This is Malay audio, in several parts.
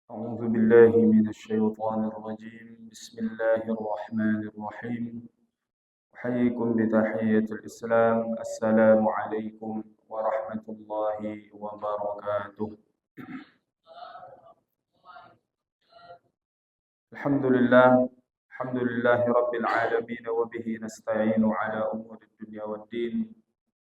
أعوذ بالله من الشيطان الرجيم. بسم الله الرحمن الرحيم. أحييكم بتحية الإسلام. السلام عليكم ورحمة الله وبركاته. الحمد لله. الحمد لله رب العالمين وبه نستعين على أمور الدنيا والدين.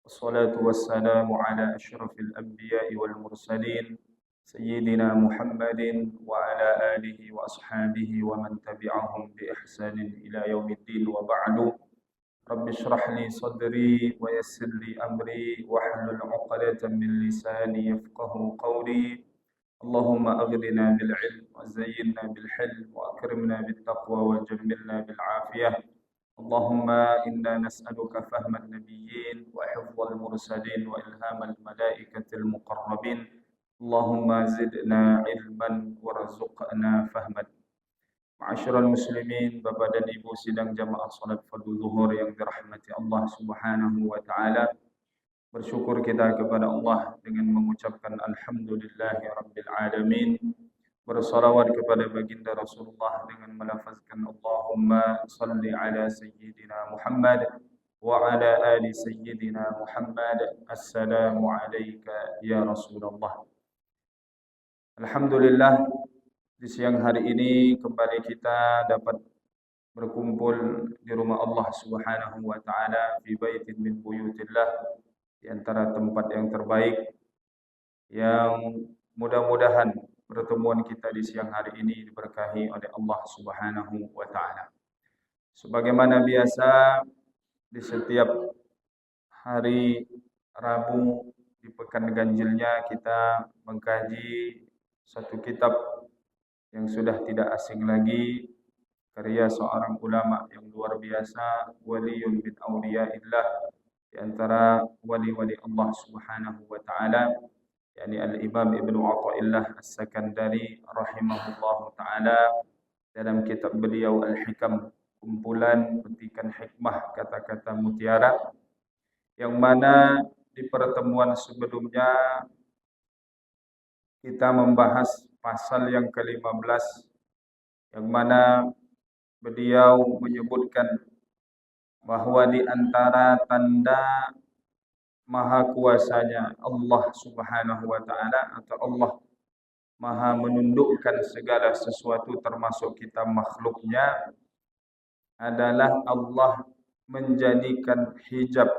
والصلاة والسلام على أشرف الأنبياء والمرسلين سيدنا محمد وعلى آله وأصحابه ومن تبعهم بإحسان إلى يوم الدين وبعد. رب اشرح لي صدري ويسر لي أمري واحلل عقدة من لساني يفقه قولي. اللهم أغننا بالعلم وزينا بالحلم وأكرمنا بالتقوى وجملنا بالعافية. اللهم إنا نسألك فهم النبيين وحفظ المرسلين وإلهام الملائكة المقربين. اللهم زدنا علما وارزقنا فهما. Ma'asyiral muslimin, Bapak dan Ibu sidang jamaah salat fardu zuhur yang dirahmati Allah Subhanahu wa taala. Bersyukur kita kepada Allah dengan mengucapkan alhamdulillahi rabbil alamin. Bersalawat kepada baginda Rasulullah dengan melafazkan Allahumma salli ala sayyidina Muhammad wa ala ali sayyidina Muhammad. Assalamu alayka ya Rasulullah. Alhamdulillah, di siang hari ini kembali kita dapat berkumpul di rumah Allah Subhanahu wa taala, fi baitin min buyutillah, di antara tempat yang terbaik, yang mudah-mudahan pertemuan kita di siang hari ini diberkahi oleh Allah Subhanahu wa taala. Sebagaimana biasa di setiap hari Rabu di pekan ganjilnya kita mengkaji satu kitab yang sudah tidak asing lagi, karya seorang ulama yang luar biasa, waliyun min awliyaillah, di antara wali-wali Allah Subhanahu wa taala, yakni Al-Imam Ibnu Athaillah As-Sakandari rahimahullahu taala, dalam kitab beliau Al-Hikam, kumpulan petikan hikmah kata-kata mutiara, yang mana di pertemuan sebelumnya kita membahas pasal yang ke-15, yang mana beliau menyebutkan bahwa di antara tanda maha kuasanya Allah Subhanahu wa taala, atau Allah maha menundukkan segala sesuatu termasuk kita makhluknya, adalah Allah menjadikan hijab,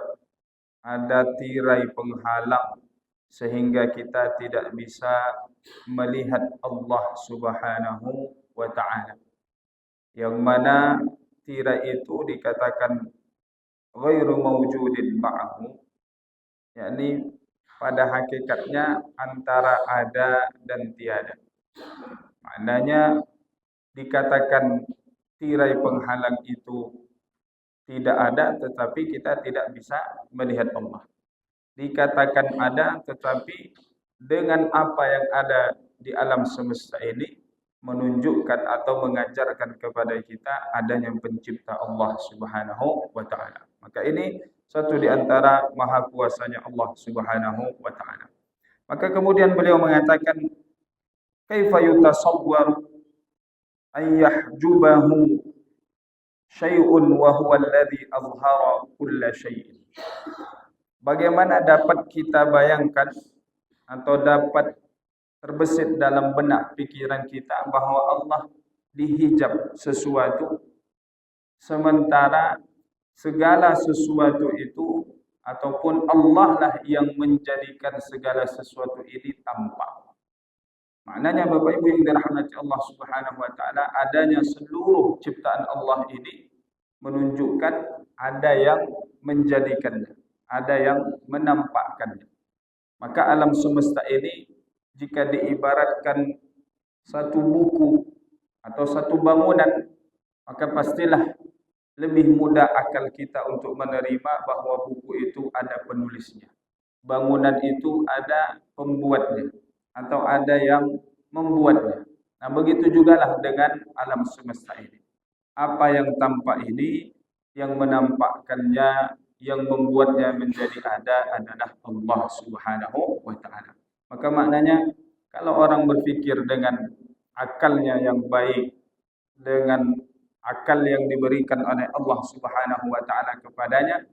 ada tirai penghalang sehingga kita tidak bisa melihat Allah Subhanahu wa taala. Yang mana tirai itu dikatakan ghairu mawjudin ma'ahu, yakni pada hakikatnya antara ada dan tiada. Maknanya dikatakan tirai penghalang itu tidak ada, tetapi kita tidak bisa melihat Allah. Dikatakan ada, tetapi dengan apa yang ada di alam semesta ini menunjukkan atau mengajarkan kepada kita adanya pencipta Allah Subhanahu wa taala. Maka ini satu di antara maha kuasanya Allah Subhanahu wa taala. Maka kemudian beliau mengatakan, kaifa yutasawwaru an yahjubahu syai'un wa huwa alladhi azhara kulla syai'in. Bagaimana dapat kita bayangkan atau dapat terbesit dalam benak pikiran kita bahwa Allah dihijab sesuatu, sementara segala sesuatu itu ataupun Allah lah yang menjadikan segala sesuatu ini tampak. Maknanya Bapak Ibu yang dirahmati Allah Subhanahu wa taala, adanya seluruh ciptaan Allah ini menunjukkan ada yang menjadikannya, ada yang menampakkannya. Maka alam semesta ini jika diibaratkan satu buku atau satu bangunan, maka pastilah lebih mudah akal kita untuk menerima bahwa buku itu ada penulisnya, bangunan itu ada pembuatnya, atau ada yang membuatnya. Nah, begitu jugalah dengan alam semesta ini. Apa yang tampak ini, yang menampakkannya, yang membuatnya menjadi ada adalah Allah Subhanahu wa taala. Maka maknanya kalau orang berpikir dengan akalnya yang baik, dengan akal yang diberikan oleh Allah Subhanahu wa taala kepadanya,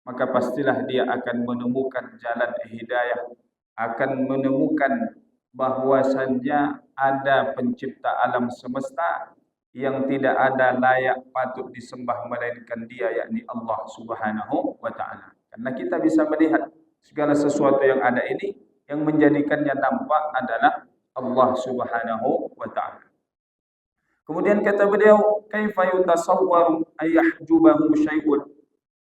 maka pastilah dia akan menemukan jalan hidayah, akan menemukan bahwasannya ada pencipta alam semesta yang tidak ada layak patut disembah melainkan dia, yakni Allah Subhanahu wa taala. Karena kita bisa melihat segala sesuatu yang ada ini, yang menjadikannya nampak adalah Allah Subhanahu wa taala. Kemudian kata beliau, kaifa yutasawwaru ayyahjubahu syai'un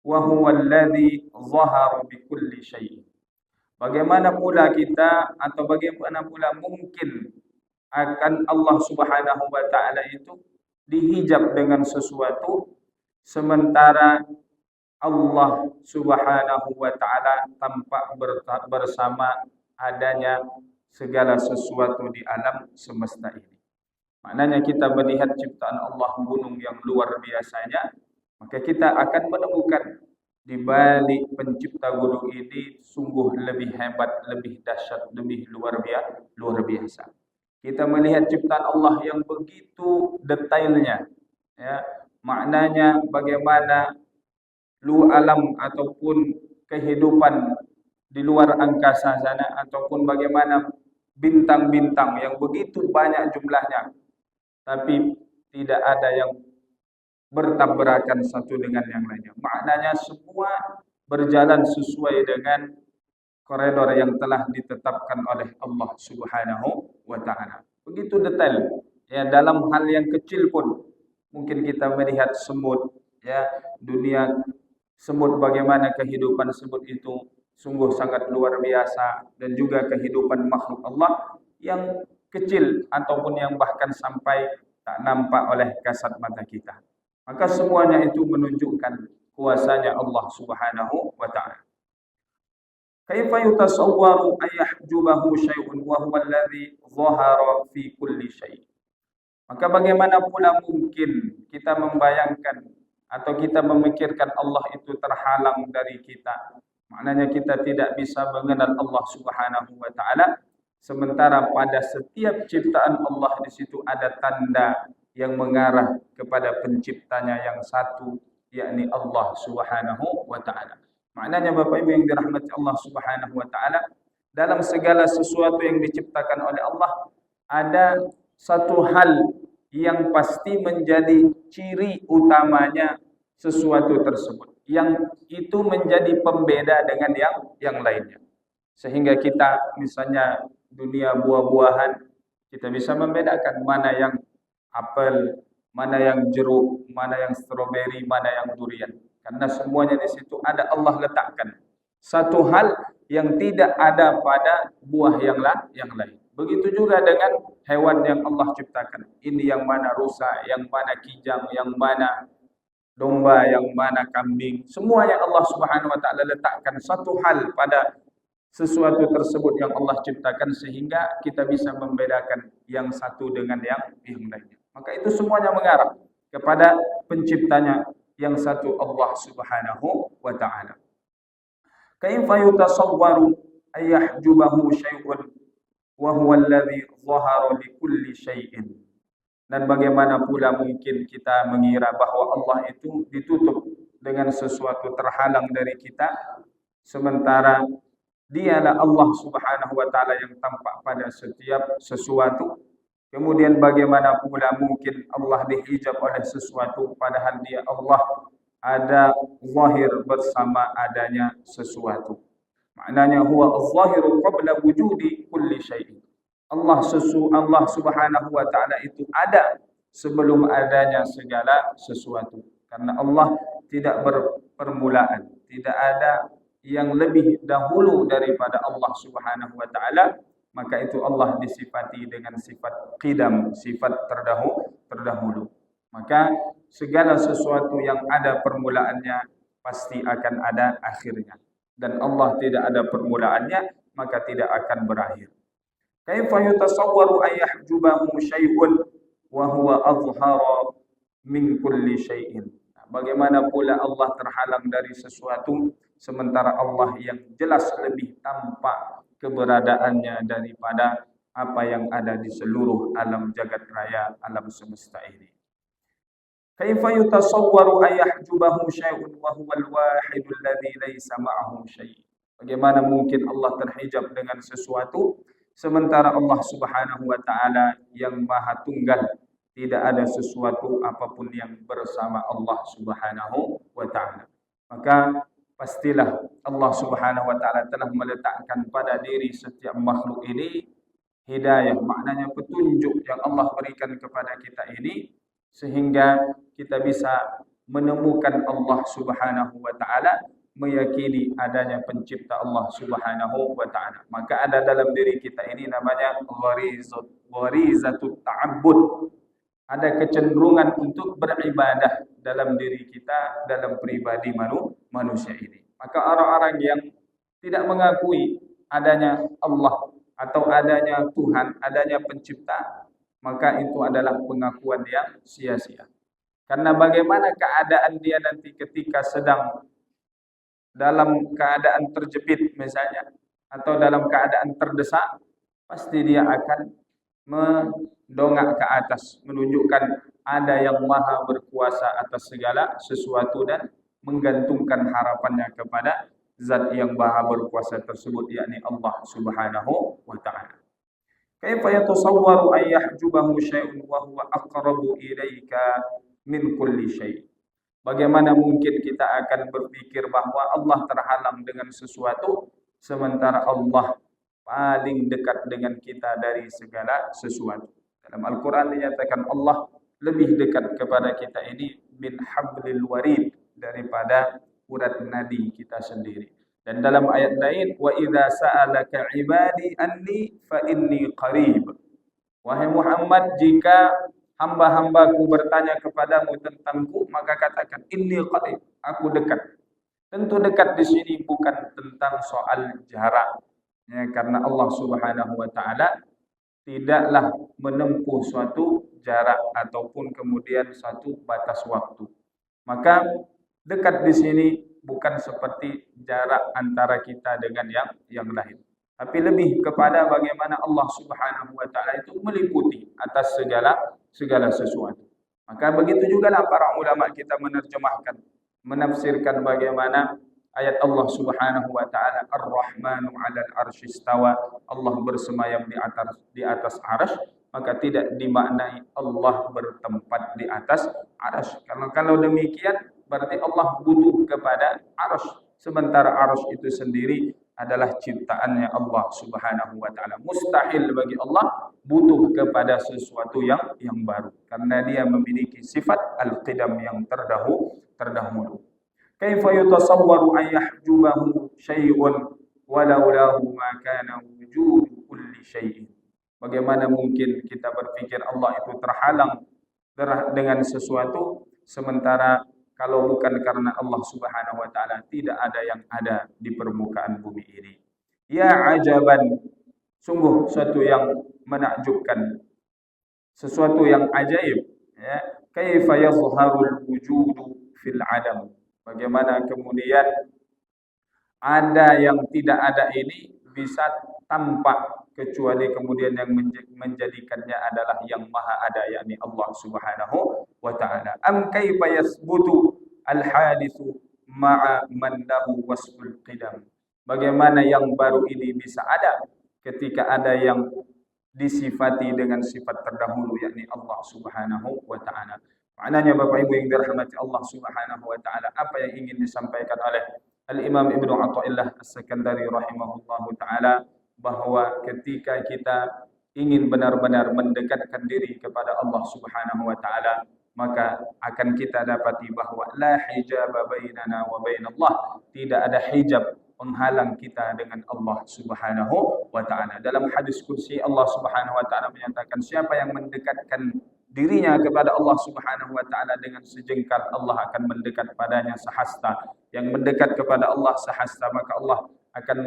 wa huwa alladhi zahara bi kulli syai'. Bagaimana pula kita, atau bagaimana pula mungkin akan Allah Subhanahu wa taala itu dihijab dengan sesuatu, sementara Allah Subhanahu wa taala tampak bersama adanya segala sesuatu di alam semesta ini. Maknanya kita melihat ciptaan Allah, gunung yang luar biasanya, maka kita akan menemukan di balik pencipta gunung ini sungguh lebih hebat, lebih dahsyat, lebih luar biasa. Kita melihat ciptaan Allah yang begitu detailnya, ya. Maknanya bagaimana alam ataupun kehidupan di luar angkasa sana, ataupun bagaimana bintang-bintang yang begitu banyak jumlahnya, tapi tidak ada yang bertabrakan satu dengan yang lainnya. Maknanya semua berjalan sesuai dengan koridor yang telah ditetapkan oleh Allah Subhanahu wa taala. Begitu detail. Ya, dalam hal yang kecil pun mungkin kita melihat semut, ya, dunia semut, bagaimana kehidupan semut itu sungguh sangat luar biasa, dan juga kehidupan makhluk Allah yang kecil ataupun yang bahkan sampai tak nampak oleh kasat mata kita. Maka semuanya itu menunjukkan kuasanya Allah Subhanahu wa taala. Kaifa yutasawwaru ayyahjubahu syai'un wa huwa alladhi dhahara fi kulli syai'. Maka bagaimana pula mungkin kita membayangkan atau kita memikirkan Allah itu terhalang dari kita. Maknanya kita tidak bisa mengenal Allah Subhanahu wa taala, sementara pada setiap ciptaan Allah di situ ada tanda yang mengarah kepada penciptanya yang satu, yakni Allah Subhanahu wa taala. Maknanya Bapak Ibu yang dirahmati Allah Subhanahu wa taala, dalam segala sesuatu yang diciptakan oleh Allah ada satu hal yang pasti menjadi ciri utamanya sesuatu tersebut, yang itu menjadi pembeda dengan yang lainnya. Sehingga kita misalnya dunia buah-buahan, kita bisa membedakan mana yang apel, mana yang jeruk, mana yang stroberi, mana yang durian. Karena semuanya di situ ada Allah letakkan satu hal yang tidak ada pada buah yang lain. Begitu juga dengan hewan yang Allah ciptakan. Ini yang mana rusa, yang mana kijang, yang mana domba, yang mana kambing. Semuanya Allah Subhanahu wa taala letakkan satu hal pada sesuatu tersebut yang Allah ciptakan, sehingga kita bisa membedakan yang satu dengan yang lainnya. Maka itu semuanya mengarah kepada penciptanya yang satu, Allah Subhanahu wa taala. Kaifa yutasawwaru ayyahjubahu syai'un wa huwa alladhi dhahara li kulli syai'in. Dan bagaimana pula mungkin kita mengira bahwa Allah itu ditutup dengan sesuatu, terhalang dari kita, sementara Dialah Allah Subhanahu wa taala yang tampak pada setiap sesuatu. Kemudian bagaimana pula mungkin Allah dihijab oleh sesuatu, padahal Dia Allah ada zahir bersama adanya sesuatu. Maknanya huwa az-zahiru qabla wujudi kulli syai'. Allah Subhanahu wa taala itu ada sebelum adanya segala sesuatu. Karena Allah tidak berpermulaan, tidak ada yang lebih dahulu daripada Allah Subhanahu wa taala, maka itu Allah disifati dengan sifat qidam, sifat terdahulu. Maka segala sesuatu yang ada permulaannya pasti akan ada akhirnya, dan Allah tidak ada permulaannya, maka tidak akan berakhir. Kaifa yutasawwaru ayyahjubahu syai'un wa huwa azhara min kulli syai'in. Bagaimana pula Allah terhalang dari sesuatu, sementara Allah yang jelas lebih tampak keberadaannya daripada apa yang ada di seluruh alam jagat raya, alam semesta ini. Kaifa yutasawwaru ayahjubahu syai'un wa huwal wahidul ladzi laisa ma'ahu syai'. Bagaimana mungkin Allah terhijab dengan sesuatu sementara Allah Subhanahu wa taala yang Maha Tunggal, tidak ada sesuatu apapun yang bersama Allah Subhanahu wa taala. Maka pastilah Allah Subhanahu wa taala telah meletakkan pada diri setiap makhluk ini hidayah, maknanya petunjuk yang Allah berikan kepada kita ini sehingga kita bisa menemukan Allah Subhanahu wa taala, meyakini adanya pencipta Allah Subhanahu wa taala. Maka ada dalam diri kita ini namanya gharizatut ta'abbud. Ada kecenderungan untuk beribadah dalam diri kita, dalam pribadi manusia ini. Maka orang-orang yang tidak mengakui adanya Allah atau adanya Tuhan, adanya pencipta, maka itu adalah pengakuan yang sia-sia. Karena bagaimana keadaan dia nanti ketika sedang dalam keadaan terjepit misalnya, atau dalam keadaan terdesak, pasti dia akan mendongak ke atas, menunjukkan ada yang maha berkuasa atas segala sesuatu dan menggantungkan harapannya kepada zat yang maha berkuasa tersebut, yakni Allah Subhanahu wa ta'ala. Kaifa yatasawwaru an yahjubahu syai'un wa huwa aqrabu ilaika min kulli syai'. Bagaimana mungkin kita akan berpikir bahwa Allah terhalang dengan sesuatu sementara Allah paling dekat dengan kita dari segala sesuatu. Dalam Al-Quran dinyatakan Allah lebih dekat kepada kita ini min hablil warid, daripada urat nadi kita sendiri. Dan dalam ayat lain, wa idza sa'alaka ibadi anni fa inni qarib. Wahai Muhammad, jika hamba-hambaku bertanya kepadamu tentangku, maka katakan inni qarib, aku dekat. Tentu dekat di sini bukan tentang soal jarak. Ya, karena Allah Subhanahu wa taala tidaklah menempuh suatu jarak ataupun kemudian suatu batas waktu. Maka dekat di sini bukan seperti jarak antara kita dengan yang lain, tapi lebih kepada bagaimana Allah Subhanahu wa taala itu meliputi atas segala sesuatu. Maka begitu juga para ulama kita menerjemahkan, menafsirkan bagaimana ayat Allah Subhanahu wa taala Ar-Rahmanu 'alal 'arsy istawa, Allah bersemayam di atas arsy, maka tidak dimaknai Allah bertempat di atas arsy. Kalau demikian berarti Allah butuh kepada arsy, sementara arsy itu sendiri adalah ciptaannya Allah Subhanahu wa taala. Mustahil bagi Allah butuh kepada sesuatu yang baru karena dia memiliki sifat al-qidam yang terdahulu. Kaifa yutasawwaru an yahjubahu syai'un walaulahu ma kana wujudu kulli syai'in. Bagaimana mungkin kita berpikir Allah itu terhalang dengan sesuatu sementara kalau bukan karena Allah Subhanahu wa taala tidak ada yang ada di permukaan bumi ini. Ya ajaban, sungguh suatu yang menakjubkan, sesuatu yang ajaib, ya. Kaifa yazharul wujudu fil adam. Bagaimana kemudian ada yang tidak ada ini bisa tampak kecuali kemudian yang menjadikannya adalah yang maha ada, yakni Allah Subhanahu wa ta'ala. Am kaifa yasbutu al-hadithu ma'a man lahu wasful qidam. Bagaimana yang baru ini bisa ada ketika ada yang disifati dengan sifat terdahulu, yakni Allah Subhanahu wa ta'ala. Maknanya Bapak Ibu yang dirahmati Allah Subhanahu wa ta'ala, apa yang ingin disampaikan oleh Al-Imam Ibnu Athaillah As-Sakandari rahimahullahu ta'ala, bahwa ketika kita ingin benar-benar mendekatkan diri kepada Allah Subhanahu wa ta'ala, maka akan kita dapati bahwa la hijaba bainana wa bainallah, tidak ada hijab penghalang kita dengan Allah Subhanahu wa ta'ala. Dalam hadis kursi Allah Subhanahu wa ta'ala menyatakan, siapa yang mendekatkan dirinya kepada Allah Subhanahu wa ta'ala dengan sejengkal, Allah akan mendekat padanya sehasta. Yang mendekat kepada Allah sehasta, maka Allah akan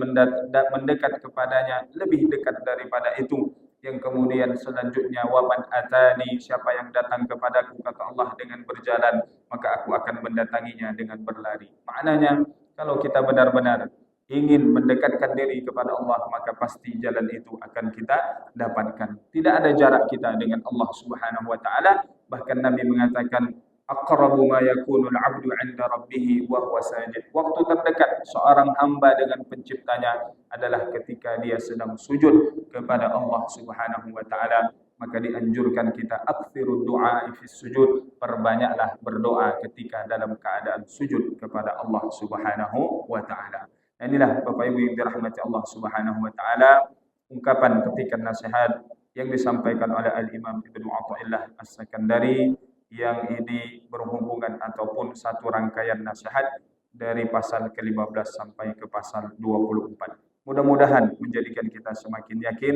mendekat kepadanya lebih dekat daripada itu. Yang kemudian selanjutnya, waman atani, siapa yang datang kepadaku, kata Allah, dengan berjalan, maka aku akan mendatanginya dengan berlari. Maknanya kalau kita benar-benar ingin mendekatkan diri kepada Allah, maka pasti jalan itu akan kita dapatkan. Tidak ada jarak kita dengan Allah Subhanahu wa taala. Bahkan Nabi mengatakan, aqrabu ma yakunu al-'abdu 'inda rabbih wa huwa sajid. Waktu terdekat seorang hamba dengan penciptanya adalah ketika dia sedang sujud kepada Allah Subhanahu wa taala. Maka dianjurkan kita aktsirud du'a fi sujud, perbanyaklah berdoa ketika dalam keadaan sujud kepada Allah Subhanahu wa taala. Nah, inilah Bapak Ibu yang dirahmati Allah Subhanahu wa taala, ungkapan petikan nasihat yang disampaikan oleh Al-Imam Ibnu Athaillah As-Sakandari, yang ini berhubungan ataupun satu rangkaian nasihat dari pasal ke-15 sampai ke pasal 24. Mudah-mudahan menjadikan kita semakin yakin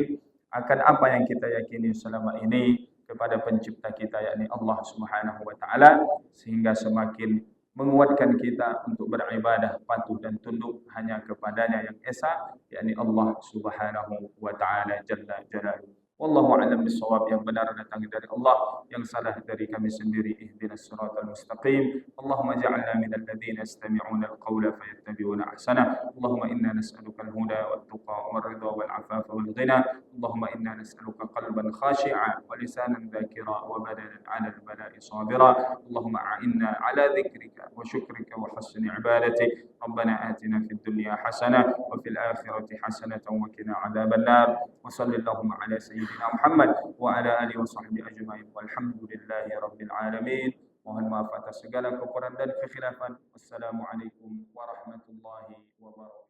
akan apa yang kita yakini selama ini kepada pencipta kita, yakni Allah Subhanahu wa taala, sehingga semakin menguatkan kita untuk beribadah, patuh dan tunduk hanya kepadanya yang esa, yakni Allah Subhanahu wa taala jalla jalaluhu. Wallahu a'lam bissawab. Yang benar datang dari Allah, yang salah dari kami sendiri. Ihdinas siratal mustaqim. Allahumma ja'alna minal ladzina yastami'una al-qawla fayattabi'una ahsana. Allahumma inna nas'aluka al-huda wat-tuqa war-ridha wal-'afafa wal-ghina. Allahumma inna nas'aluka qalban khashi'a wa lisanan dzakira wa badanan 'ala al-bala'i sabira. Allahumma a'inna 'ala dzikrika wa syukrika wa husni ibadatik. Rabbana atina fid dunya hasanah wa fil akhirati hasanatan wa qina 'adzabannar. Wa sallallahu ala sayyidina Muhammad wa ala alihi wa sahbihi ajma'in. Walhamdulillahi rabbil alamin. Mohon maaf atas segala kekurangan dan kekhilafan. Wassalamualaikum warahmatullahi wabarakatuh.